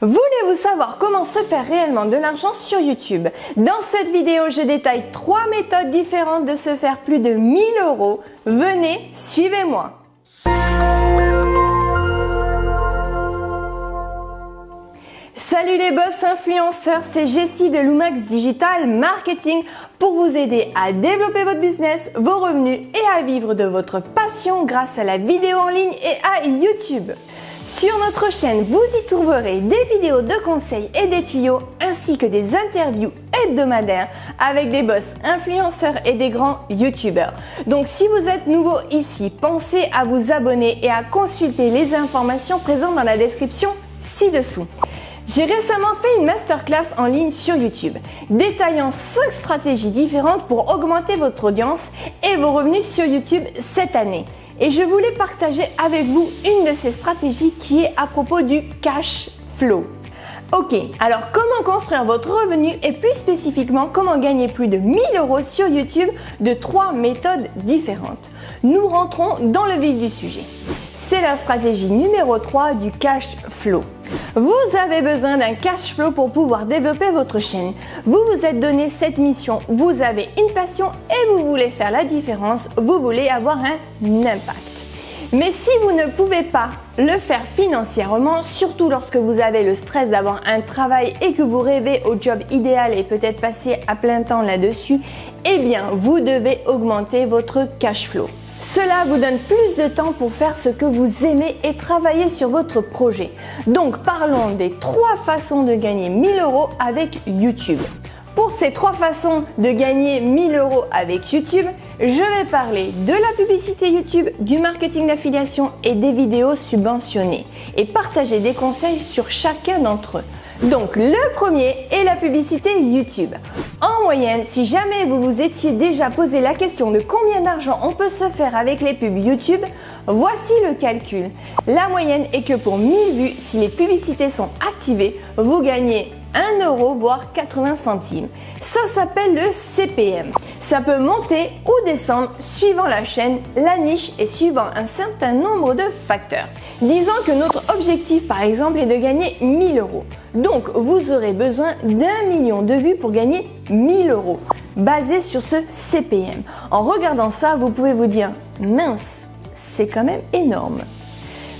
Voulez-vous savoir comment se faire réellement de l'argent sur YouTube? Dans cette vidéo, je détaille 3 méthodes différentes de se faire plus de 1000 €. Venez, suivez-moi. Salut les boss influenceurs, c'est Jessie de Lumax Digital Marketing pour vous aider à développer votre business, vos revenus et à vivre de votre passion grâce à la vidéo en ligne et à YouTube. Sur notre chaîne, vous y trouverez des vidéos de conseils et des tuyaux ainsi que des interviews hebdomadaires avec des boss influenceurs et des grands youtubeurs. Donc si vous êtes nouveau ici, pensez à vous abonner et à consulter les informations présentes dans la description ci-dessous. J'ai récemment fait une masterclass en ligne sur YouTube, détaillant 5 stratégies différentes pour augmenter votre audience et vos revenus sur YouTube cette année. Et je voulais partager avec vous une de ces stratégies qui est à propos du cash flow. Ok, alors comment construire votre revenu et plus spécifiquement comment gagner plus de 1000 € sur YouTube de 3 méthodes différentes. Nous rentrons dans le vif du sujet. C'est la stratégie numéro 3 du cash flow. Vous avez besoin d'un cash flow pour pouvoir développer votre chaîne. Vous vous êtes donné cette mission, vous avez une passion et vous voulez faire la différence, vous voulez avoir un impact. Mais si vous ne pouvez pas le faire financièrement, surtout lorsque vous avez le stress d'avoir un travail et que vous rêvez au job idéal et peut-être passer à plein temps là-dessus, eh bien vous devez augmenter votre cash flow. Cela vous donne plus de temps pour faire ce que vous aimez et travailler sur votre projet. Donc parlons des 3 façons de gagner 1000 € avec YouTube. Pour ces 3 façons de gagner 1000 € avec YouTube, je vais parler de la publicité YouTube, du marketing d'affiliation et des vidéos subventionnées et partager des conseils sur chacun d'entre eux. Donc le premier est la publicité YouTube. En moyenne, si jamais vous vous étiez déjà posé la question de combien d'argent on peut se faire avec les pubs YouTube, voici le calcul. La moyenne est que pour 1000 vues, si les publicités sont activées, vous gagnez 1 € voire 80 centimes. Ça s'appelle le CPM. Ça peut monter ou descendre suivant la chaîne, la niche et suivant un certain nombre de facteurs. Disons que notre objectif par exemple est de gagner 1000 €. Donc vous aurez besoin d'1 million de vues pour gagner 1000 € basé sur ce CPM. En regardant ça, vous pouvez vous dire mince, c'est quand même énorme.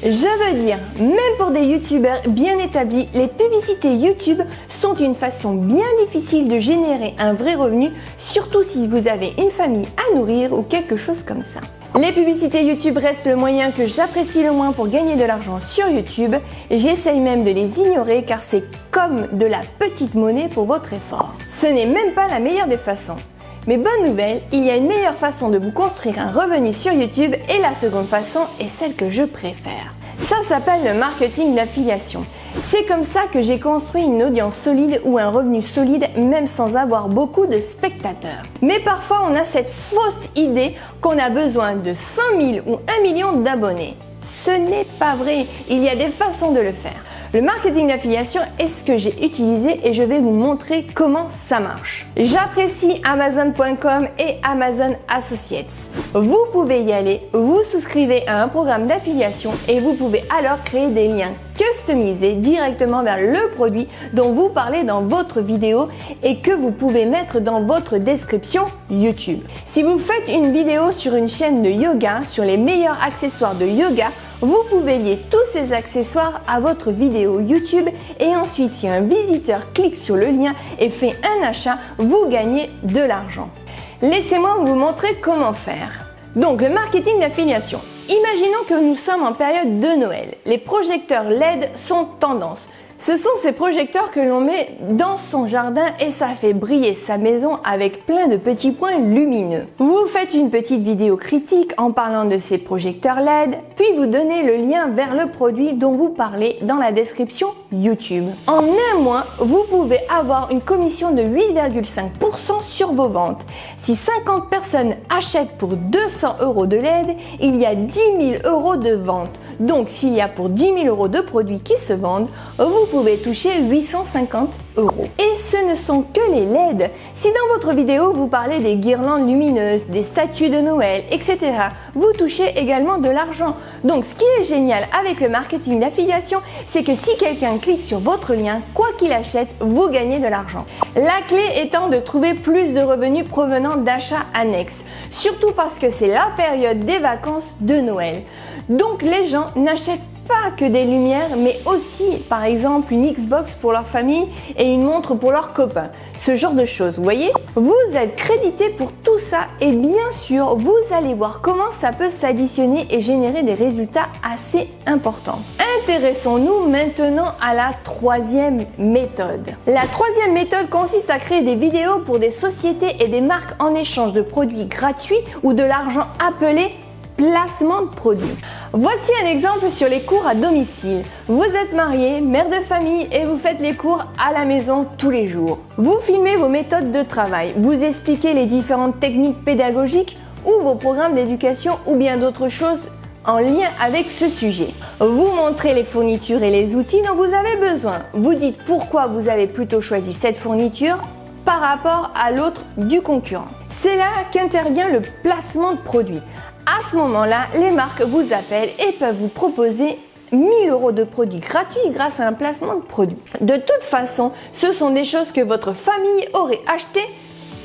Je veux dire, même pour des youtubeurs bien établis, les publicités YouTube sont une façon bien difficile de générer un vrai revenu, surtout si vous avez une famille à nourrir ou quelque chose comme ça. Les publicités YouTube restent le moyen que j'apprécie le moins pour gagner de l'argent sur YouTube. J'essaye même de les ignorer car c'est comme de la petite monnaie pour votre effort. Ce n'est même pas la meilleure des façons. Mais bonne nouvelle, il y a une meilleure façon de vous construire un revenu sur YouTube et la seconde façon est celle que je préfère. Ça s'appelle le marketing d'affiliation. C'est comme ça que j'ai construit une audience solide ou un revenu solide même sans avoir beaucoup de spectateurs. Mais parfois on a cette fausse idée qu'on a besoin de 100 000 ou 1 million d'abonnés. Ce n'est pas vrai, il y a des façons de le faire. Le marketing d'affiliation est ce que j'ai utilisé et je vais vous montrer comment ça marche. J'apprécie Amazon.com et Amazon Associates. Vous pouvez y aller, vous souscrivez à un programme d'affiliation et vous pouvez alors créer des liens customisés directement vers le produit dont vous parlez dans votre vidéo et que vous pouvez mettre dans votre description YouTube. Si vous faites une vidéo sur une chaîne de yoga sur les meilleurs accessoires de yoga, vous pouvez lier tous ces accessoires à votre vidéo YouTube et ensuite si un visiteur clique sur le lien et fait un achat, vous gagnez de l'argent. Laissez-moi vous montrer comment faire. Donc le marketing d'affiliation. Imaginons que nous sommes en période de Noël. Les projecteurs LED sont tendance. Ce sont ces projecteurs que l'on met dans son jardin et ça fait briller sa maison avec plein de petits points lumineux. Vous faites une petite vidéo critique en parlant de ces projecteurs LED, puis vous donnez le lien vers le produit dont vous parlez dans la description YouTube. En un mois, vous pouvez avoir une commission de 8,5% sur vos ventes. Si 50 personnes achètent pour 200 € de LED, il y a 10 000 € de vente. Donc s'il y a pour 10 000 euros de produits qui se vendent, vous pouvez toucher 850 euros. Et ce ne sont que les LED. Si dans votre vidéo vous parlez des guirlandes lumineuses, des statues de Noël, etc., vous touchez également de l'argent. Donc ce qui est génial avec le marketing d'affiliation, c'est que si quelqu'un clique sur votre lien, quoi qu'il achète, vous gagnez de l'argent. La clé étant de trouver plus de revenus provenant d'achats annexes, surtout parce que c'est la période des vacances de Noël. Donc les gens n'achètent pas que des lumières, mais aussi par exemple une Xbox pour leur famille et une montre pour leurs copains. Ce genre de choses, vous voyez? Vous êtes crédité pour tout ça et bien sûr, vous allez voir comment ça peut s'additionner et générer des résultats assez importants. Intéressons-nous maintenant à la troisième méthode. La troisième méthode consiste à créer des vidéos pour des sociétés et des marques en échange de produits gratuits ou de l'argent appelé placement de produits. Voici un exemple sur les cours à domicile. Vous êtes marié, mère de famille et vous faites les cours à la maison tous les jours. Vous filmez vos méthodes de travail, vous expliquez les différentes techniques pédagogiques ou vos programmes d'éducation ou bien d'autres choses en lien avec ce sujet. Vous montrez les fournitures et les outils dont vous avez besoin. Vous dites pourquoi vous avez plutôt choisi cette fourniture par rapport à l'autre du concurrent. C'est là qu'intervient le placement de produit. À ce moment-là, les marques vous appellent et peuvent vous proposer 1 000 euros de produits gratuits grâce à un placement de produit. De toute façon, ce sont des choses que votre famille aurait achetées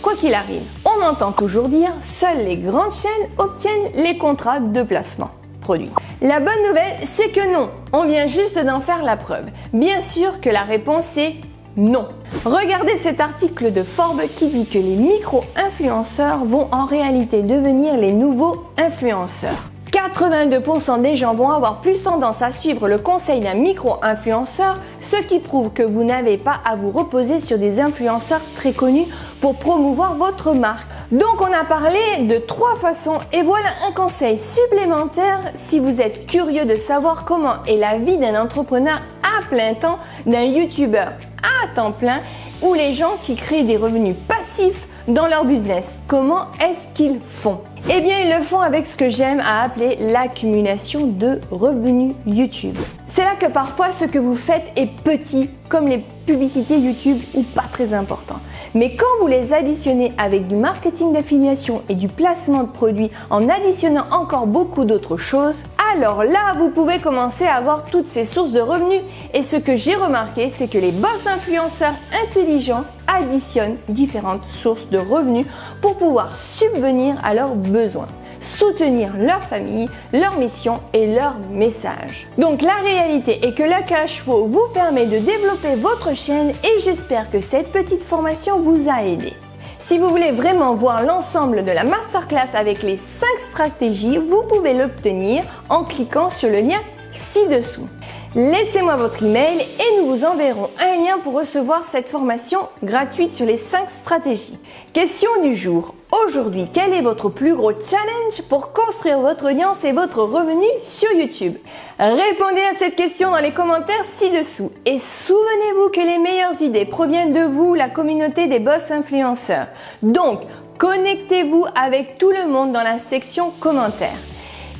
quoi qu'il arrive. On entend toujours dire, seules les grandes chaînes obtiennent les contrats de placement produit. La bonne nouvelle, c'est que non, on vient juste d'en faire la preuve. Bien sûr que la réponse est non. Regardez cet article de Forbes qui dit que les micro-influenceurs vont en réalité devenir les nouveaux influenceurs. 82% des gens vont avoir plus tendance à suivre le conseil d'un micro-influenceur, ce qui prouve que vous n'avez pas à vous reposer sur des influenceurs très connus pour promouvoir votre marque. Donc on a parlé de 3 façons et voilà un conseil supplémentaire si vous êtes curieux de savoir comment est la vie d'un entrepreneur à plein temps, d'un youtubeur à temps plein ou les gens qui créent des revenus passifs dans leur business. Comment est-ce qu'ils font? Eh bien, ils le font avec ce que j'aime à appeler l'accumulation de revenus YouTube. C'est là que parfois ce que vous faites est petit, comme les publicités YouTube ou pas très important. Mais quand vous les additionnez avec du marketing d'affiliation et du placement de produits en additionnant encore beaucoup d'autres choses, alors là, vous pouvez commencer à avoir toutes ces sources de revenus. Et ce que j'ai remarqué, c'est que les boss influenceurs intelligents additionnent différentes sources de revenus pour pouvoir subvenir à leurs besoins, soutenir leur famille, leur mission et leur message. Donc la réalité est que la cash flow vous permet de développer votre chaîne et j'espère que cette petite formation vous a aidé. Si vous voulez vraiment voir l'ensemble de la masterclass avec les 5 stratégies, vous pouvez l'obtenir en cliquant sur le lien ci-dessous. Laissez-moi votre email et nous vous enverrons un lien pour recevoir cette formation gratuite sur les 5 stratégies. Question du jour. Aujourd'hui, quel est votre plus gros challenge pour construire votre audience et votre revenu sur YouTube? Répondez à cette question dans les commentaires ci-dessous. Et souvenez-vous que les meilleures idées proviennent de vous, la communauté des boss influenceurs. Donc, connectez-vous avec tout le monde dans la section commentaires.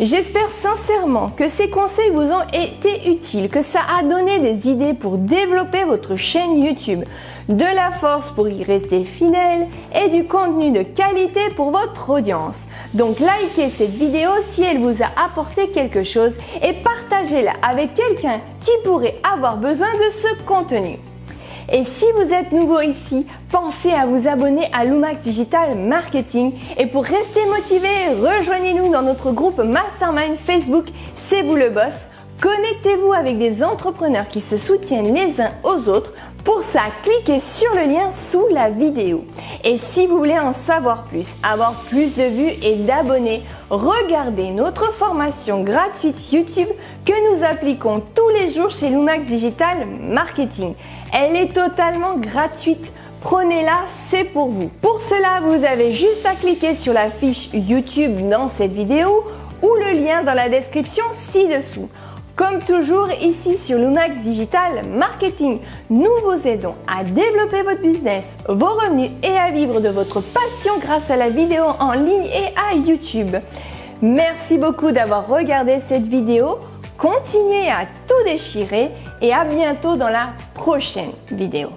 J'espère sincèrement que ces conseils vous ont été utiles, que ça a donné des idées pour développer votre chaîne YouTube, de la force pour y rester fidèle et du contenu de qualité pour votre audience. Donc likez cette vidéo si elle vous a apporté quelque chose et partagez-la avec quelqu'un qui pourrait avoir besoin de ce contenu. Et si vous êtes nouveau ici, pensez à vous abonner à Lumax Digital Marketing. Et pour rester motivé, rejoignez-nous dans notre groupe Mastermind Facebook, C'est vous le boss. Connectez-vous avec des entrepreneurs qui se soutiennent les uns aux autres. Pour ça, cliquez sur le lien sous la vidéo. Et si vous voulez en savoir plus, avoir plus de vues et d'abonnés, regardez notre formation gratuite YouTube que nous appliquons tous les jours chez Lumax Digital Marketing. Elle est totalement gratuite. Prenez-la, c'est pour vous. Pour cela, vous avez juste à cliquer sur la fiche YouTube dans cette vidéo ou le lien dans la description ci-dessous. Comme toujours ici sur Lumax Digital Marketing, nous vous aidons à développer votre business, vos revenus et à vivre de votre passion grâce à la vidéo en ligne et à YouTube. Merci beaucoup d'avoir regardé cette vidéo. continuez à tout déchirer et à bientôt dans la prochaine vidéo.